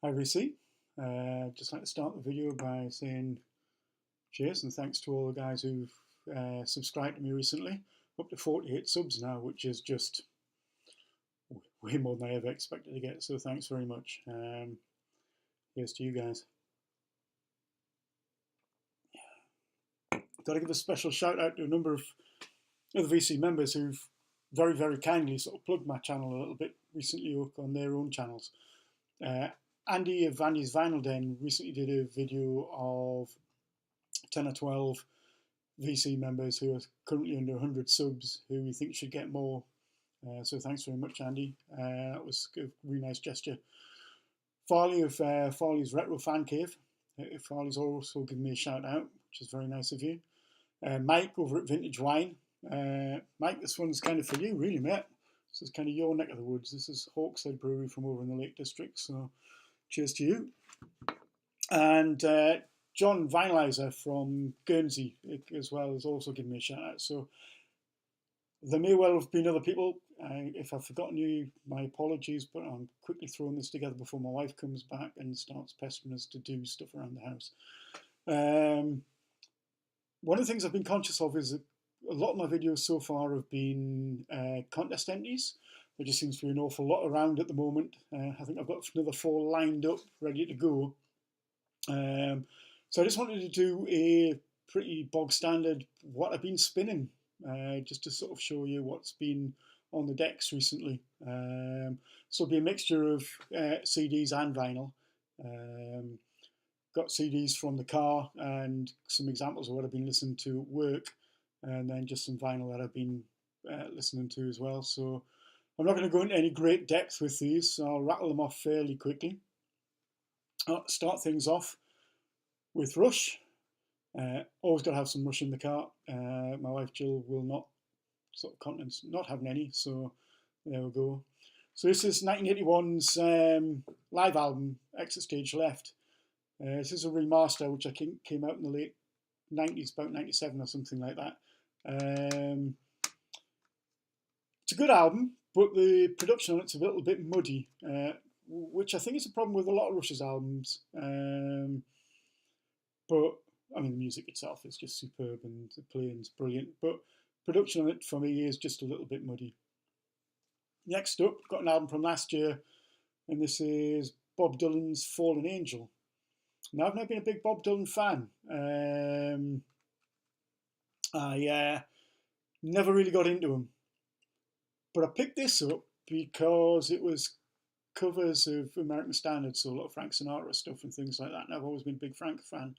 Hi VC. Just like to start the video by saying cheers and thanks to all the guys who've subscribed to me recently. Up to 48 subs now, which is just way more than I ever expected to get. So thanks very much. Here's to you guys. Got to give a special shout out to a number of other VC members who've very, very kindly sort of plugged my channel a little bit recently on their own channels. Andy of Andy's Vinyl Den recently did a video of 10 or 12 VC members who are currently under 100 subs who we think should get more. So thanks very much, Andy. That was a really nice gesture. Farley of Farley's Retro Fan Cave. Farley's also given me a shout out, which is very nice of you. Mike over at Vintage Wine. Mike, this one's kind of for you, really, mate. This is kind of your neck of the woods. This is Hawkshead Brewery from over in the Lake District. So cheers to you. And John Vinylizer from Guernsey as well has also given me a shout out. So there may well have been other people. If I've forgotten you, my apologies, but I'm quickly throwing this together before my wife comes back and starts pestering us to do stuff around the house. One of the things I've been conscious of is that a lot of my videos so far have been contest entries. There just seems to be an awful lot around at the moment. I think I've got another 4 lined up, ready to go. So I just wanted to do a pretty bog standard what I've been spinning, just to sort of show you what's been on the decks recently. So it'll be a mixture of CDs and vinyl. Got CDs from the car and some examples of what I've been listening to at work, and then just some vinyl that I've been listening to as well. So I'm not going to go into any great depth with these, so I'll rattle them off fairly quickly. I'll start things off with Rush. Always got to have some Rush in the car. My wife Jill will not sort of countenance not having any, so there we go. So this is 1981's live album, Exit Stage Left. This is a remaster which I think came out in the late 90s, about 97 or something like that. It's a good album, but the production on it's a little bit muddy, which I think is a problem with a lot of Rush's albums. But I mean, the music itself is just superb and the playing's brilliant, but production on it for me is just a little bit muddy. Next up, got an album from last year, and this is Bob Dylan's Fallen Angel. Now, I've never been a big Bob Dylan fan. I never really got into him. But I picked this up because it was covers of American standards, so a lot of Frank Sinatra stuff and things like that. And I've always been a big Frank fan.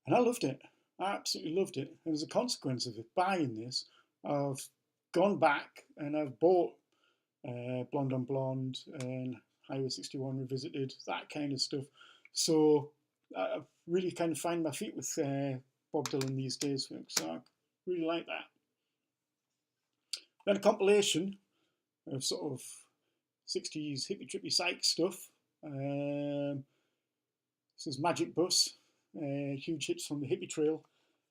And I loved it. I absolutely loved it. And as a consequence of it, buying this, I've gone back and I've bought Blonde on Blonde and Highway 61 Revisited, that kind of stuff. So I've really kind of find my feet with Bob Dylan these days, so I really like that. Then a compilation of sort of 60s hippie trippy psych stuff. This is Magic Bus, huge hits from the hippie trail.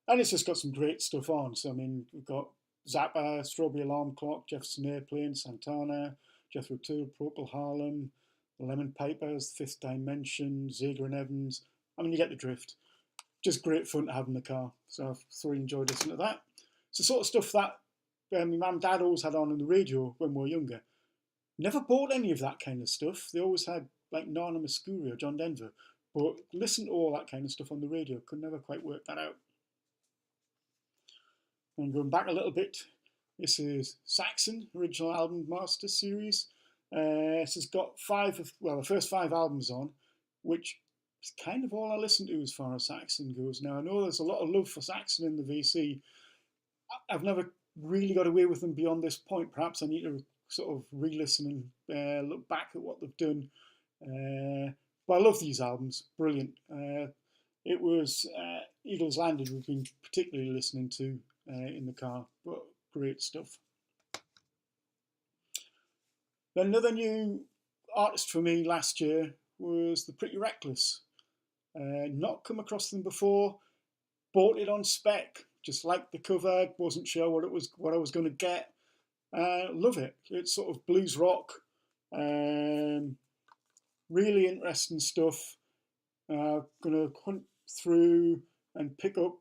And it's just got some great stuff on. So, I mean, we've got Zappa, Strawberry Alarm Clock, Jefferson Airplane, Santana, Jethro Tull, Procol Harlem, the Lemon Pipers, Fifth Dimension, Zager and Evans. I mean, you get the drift. Just great fun to have in the car. So I've thoroughly enjoyed listening to that. It's the sort of stuff that my mum and dad always had on the radio when we were younger. Never bought any of that kind of stuff. They always had like Nana Muscuri or John Denver. But listen to all that kind of stuff on the radio. Could never quite work that out. And going back a little bit, this is Saxon, original album master series. This has got the first 5 albums on, which is kind of all I listen to as far as Saxon goes. Now, I know there's a lot of love for Saxon in the VC. I've never really got away with them beyond this point. Perhaps I need to sort of re-listen and look back at what they've done. But I love these albums. Brilliant. It was Eagles Landing we've been particularly listening to in the car, but great stuff. Then another new artist for me last year was The Pretty Reckless. Not come across them before, bought it on spec, just liked the cover, wasn't sure what I was going to get. Love it. It's sort of blues rock, Really interesting stuff. Going to hunt through and pick up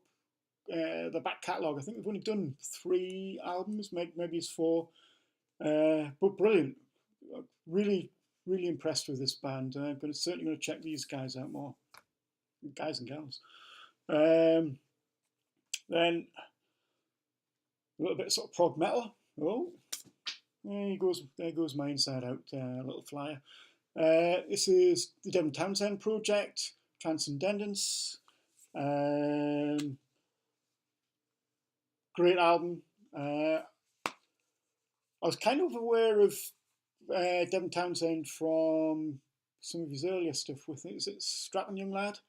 the back catalogue. I think we've only done 3 albums, maybe it's 4, but brilliant. Really, really impressed with this band. I'm certainly going to check these guys out more, guys and gals. Then a little bit of sort of prog metal. Oh, there goes my Inside Out little flyer. This is the Devin Townsend project, Transcendence. Great album. I was kind of aware of Devin Townsend from some of his earlier stuff with it. Is it Strapping Young Lad?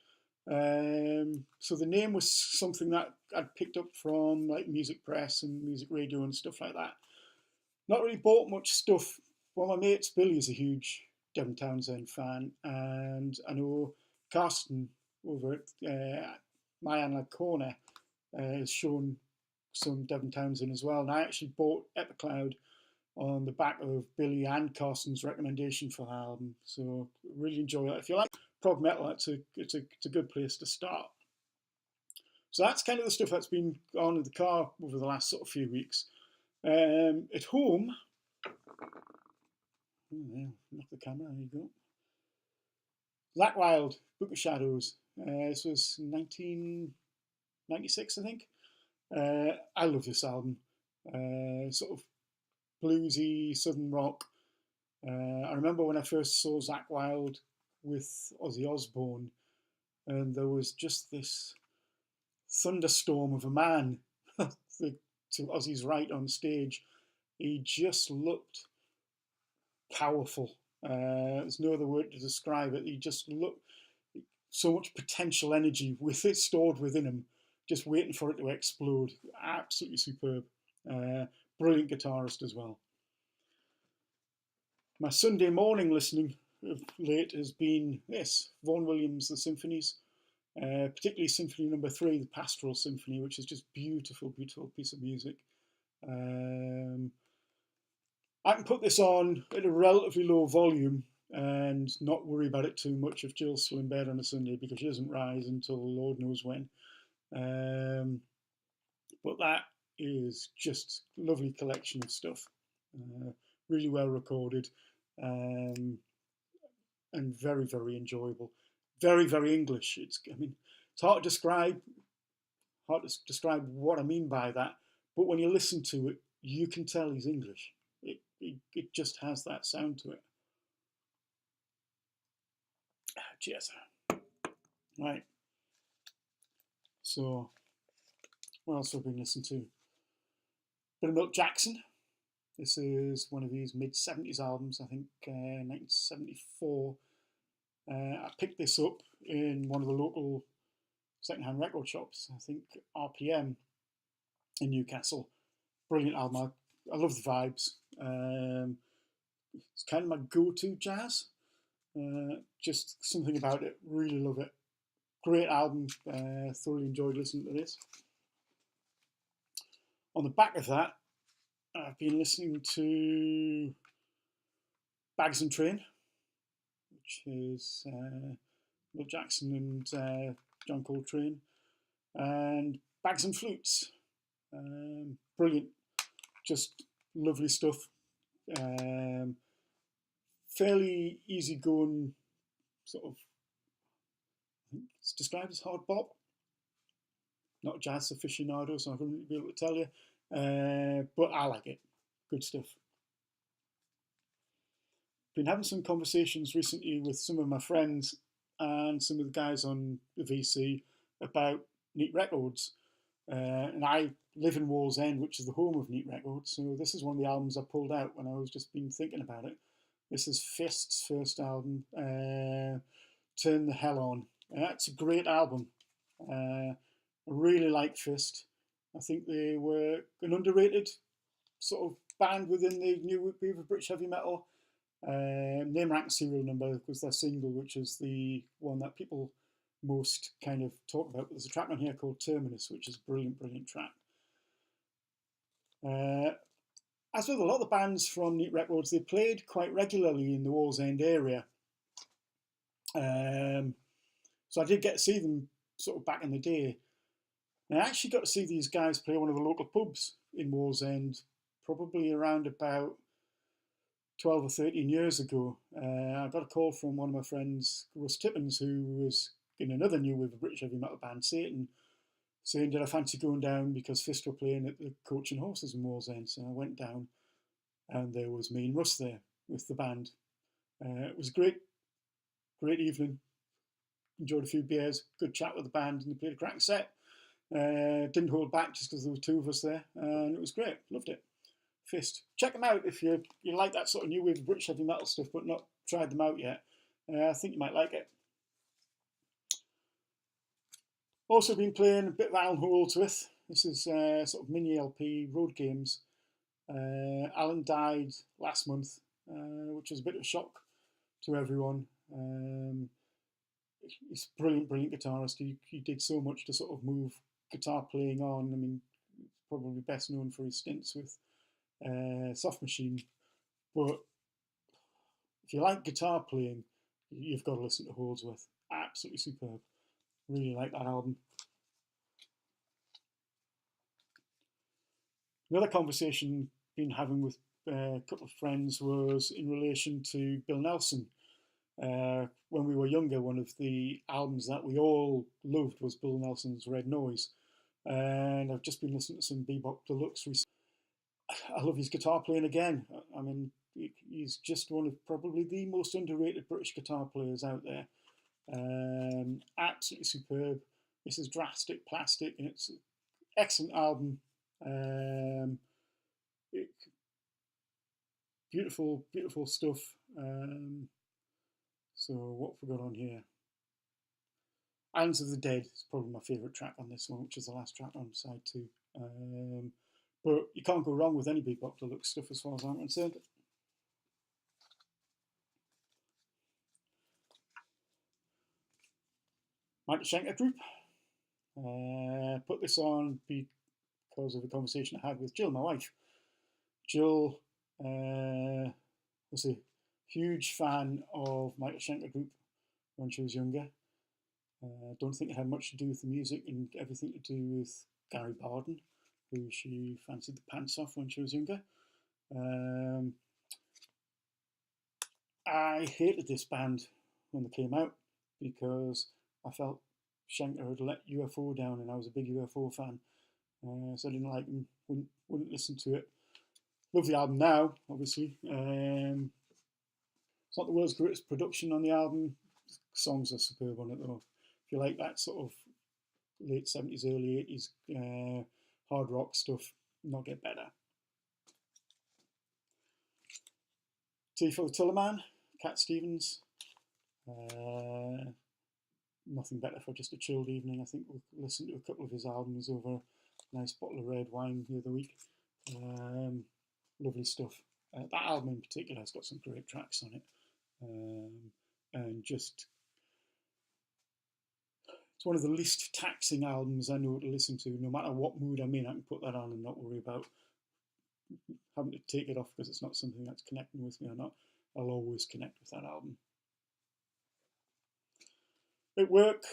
So the name was something that I'd picked up from like Music Press and Music Radio and stuff like that. Not really bought much stuff. Well, my mate's Billy is a huge Devin Townsend fan, and I know Carsten over at My Analog Corner has shown some Devin Townsend as well. And I actually bought Epicloud on the back of Billy and Carsten's recommendation for the album. So really enjoy it. If you like prog metal, it's a good place to start. So that's kind of the stuff that's been on in the car over the last sort of few weeks. At home, knock the camera, there you go. Zakk Wylde, Book of Shadows. This was 1996, I think. I love this album. Sort of bluesy, southern rock. I remember when I first saw Zakk Wylde with Ozzy Osbourne, and there was just this thunderstorm of a man to Ozzy's right on stage. He just looked powerful. There's no other word to describe it. He just looked so much potential energy with it stored within him, just waiting for it to explode. Absolutely superb. Brilliant guitarist as well. My Sunday morning listening of late has been this, Vaughan Williams, The Symphonies, particularly Symphony No. 3, the Pastoral Symphony, which is just beautiful, beautiful piece of music. I can put this on at a relatively low volume and not worry about it too much if Jill's still in bed on a Sunday, because she doesn't rise until Lord knows when. But that is just a lovely collection of stuff. Really well recorded, and very, very enjoyable. Very, very English. It's hard to describe what I mean by that, but when you listen to it, you can tell he's English. It just has that sound to it. Cheers. Right. So, what else have I been listening to? Bit of Milt Jackson. This is one of his mid-70s albums, I think 1974. I picked this up in one of the local second-hand record shops, I think RPM in Newcastle. Brilliant album. I love the vibes. It's kind of my go-to jazz. Just something about it. Really love it. Great album. Thoroughly enjoyed listening to this. On the back of that, I've been listening to Bags and Train, which is Milt Jackson and John Coltrane, and Bags and Flutes. Brilliant. Just lovely stuff. Fairly easygoing, sort of, I think it's described as hard bop. Not a jazz aficionado, so I couldn't be able to tell you. But I like it. Good stuff. Been having some conversations recently with some of my friends and some of the guys on the VC about Neat Records. And I live in Wallsend, which is the home of Neat Records. So this is one of the albums I pulled out when I was just been thinking about it. This is Fist's first album, Turn the Hell On. It's a great album. I really like Fist. I think they were an underrated sort of band within the new wave of British heavy metal. Name, Rank, Serial Number was their single, which is the one that people most kind of talk about. There's a track on here called Terminus, which is a brilliant, brilliant track. As with a lot of the bands from Neat Records, they played quite regularly in the Wallsend area. Um, so I did get to see them sort of back in the day. And I actually got to see these guys play one of the local pubs in Wallsend, probably around about 12 or 13 years ago. I got a call from one of my friends, Russ Tippins, who was in another new wave of British heavy metal band, Satan, saying, did I fancy going down because Fist were playing at the Coach and Horses in Wallsend? So I went down, and there was me and Russ there with the band. It was a great evening. Enjoyed a few beers, good chat with the band, and they played a cracking set. Didn't hold back just because there were two of us there, and it was great. Loved it. Fist. Check them out if you like that sort of new wave of British heavy metal stuff, but not tried them out yet. I think you might like it. Also been playing a bit of Alan Holdsworth. This is sort of mini LP road games. Alan died last month, which was a bit of a shock to everyone. He's a brilliant guitarist. He did so much to sort of move guitar playing on. I mean, probably best known for his stints with Soft Machine. But if you like guitar playing, you've got to listen to Holdsworth. Absolutely superb. Really like that album. Another conversation been having with a couple of friends was in relation to Bill Nelson. When we were younger, one of the albums that we all loved was Bill Nelson's Red Noise. And I've just been listening to some Bebop Deluxe recently. I love his guitar playing again. I mean, he's just one of probably the most underrated British guitar players out there. Absolutely superb. This is Drastic Plastic, and it's an excellent album. Beautiful stuff. So what have we got on here? Islands of the Dead is probably my favourite track on this one, which is the last track on side 2. But you can't go wrong with any Bebop Deluxe stuff as far as I'm concerned. Michael Schenker Group. Put this on because of a conversation I had with Jill, my wife. Jill was a huge fan of Michael Schenker Group when she was younger. Don't think it had much to do with the music and everything to do with Gary Barden, who she fancied the pants off when she was younger. I hated this band when they came out because I felt Schenker had let UFO down, and I was a big UFO fan, so I didn't like them, wouldn't listen to it. Love the album now, obviously. It's not the world's greatest production on the album. Songs are superb on it though. If you like that sort of late 70s, early 80s hard rock stuff, not get better. Tea for the Tullerman, Cat Stevens. Nothing better for just a chilled evening. I think we'll listen to a couple of his albums over a nice bottle of red wine the other week. Lovely stuff. That album in particular has got some great tracks on it. And just, it's one of the least taxing albums I know to listen to. No matter what mood I'm in, I can put that on and not worry about having to take it off because it's not something that's connecting with me or not. I'll always connect with that album. At work,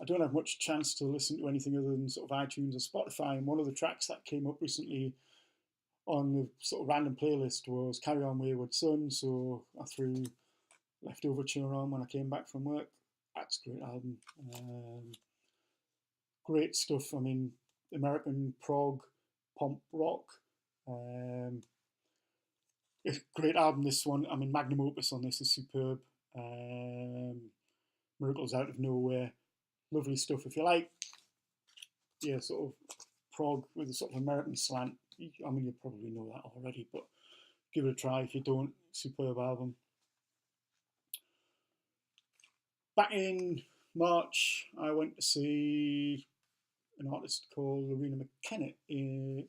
I don't have much chance to listen to anything other than sort of iTunes and Spotify, and one of the tracks that came up recently on the sort of random playlist was Carry On Wayward Son, so I threw Leftover Tune on when I came back from work. That's a great album. Great stuff. I mean, American prog, punk rock. Great album, this one. I mean, magnum opus on this is superb. Miracles Out of Nowhere. Lovely stuff. If you like, yeah, sort of prog with a sort of American slant, I mean, you probably know that already, but give it a try if you don't. Superb album. Back in March, I went to see an artist called Lorena McKennitt at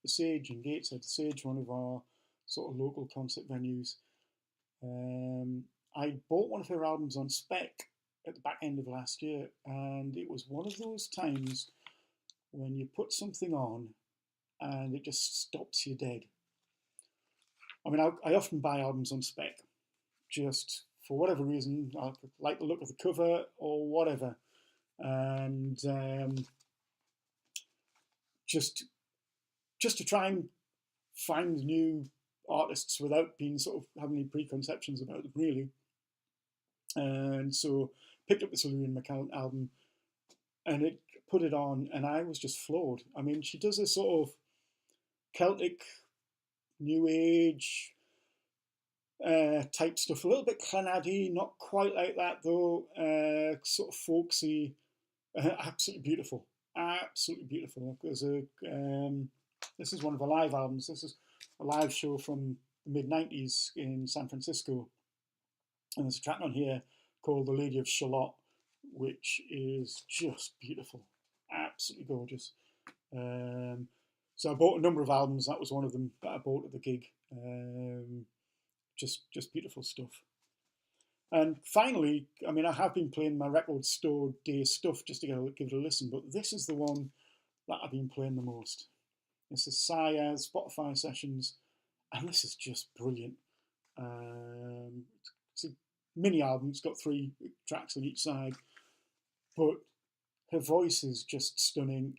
the Sage in Gateshead. The Sage, one of our sort of local concert venues. I bought one of her albums on spec at the back end of last year, and it was one of those times when you put something on and it just stops you dead. I mean, I often buy albums on spec just for whatever reason, I like the look of the cover or whatever, and just to try and find new artists without being sort of having any preconceptions about them, really. And so picked up the Ian McKellen album, and it put it on, and I was just floored. I mean, she does this sort of Celtic, New Age type stuff, a little bit Clannad-y, not quite like that though, sort of folksy, absolutely beautiful, absolutely beautiful. There's this is one of the live albums. This is a live show from the mid-90s in San Francisco, and there's a track on here called The Lady of Shalott, which is just beautiful, absolutely gorgeous. So I bought a number of albums. That was one of them that I bought at the gig. Just beautiful stuff. And finally, I mean, I have been playing my record store day stuff just to give it a listen, but this is the one that I've been playing the most. This is Sayaz Spotify Sessions, and this is just brilliant. It's a mini album. It's got 3 tracks on each side, but her voice is just stunning.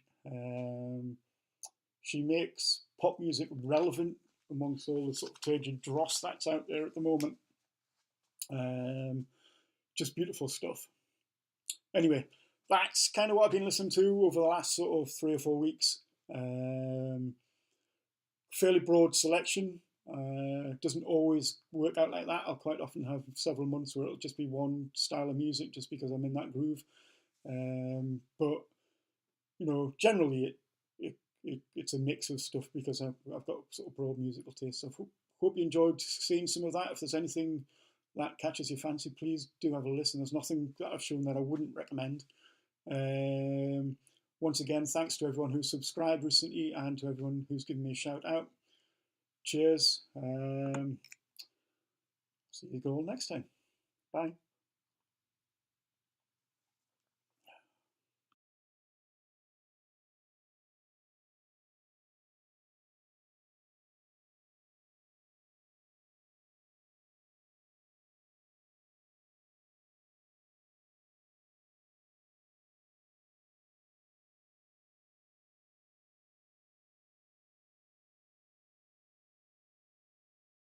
She makes pop music relevant amongst all the sort of turgid dross that's out there at the moment. Just beautiful stuff. Anyway, that's kind of what I've been listening to over the last sort of 3 or 4 weeks. Fairly broad selection. Doesn't always work out like that. I'll quite often have several months where it'll just be one style of music just because I'm in that groove. But you know, generally it's a mix of stuff because I've got sort of broad musical taste. So hope you enjoyed seeing some of that. If there's anything that catches your fancy, please do have a listen. There's nothing that I've shown that I wouldn't recommend. Once again, thanks to everyone who's subscribed recently and to everyone who's given me a shout out. Cheers. See you all next time. Bye.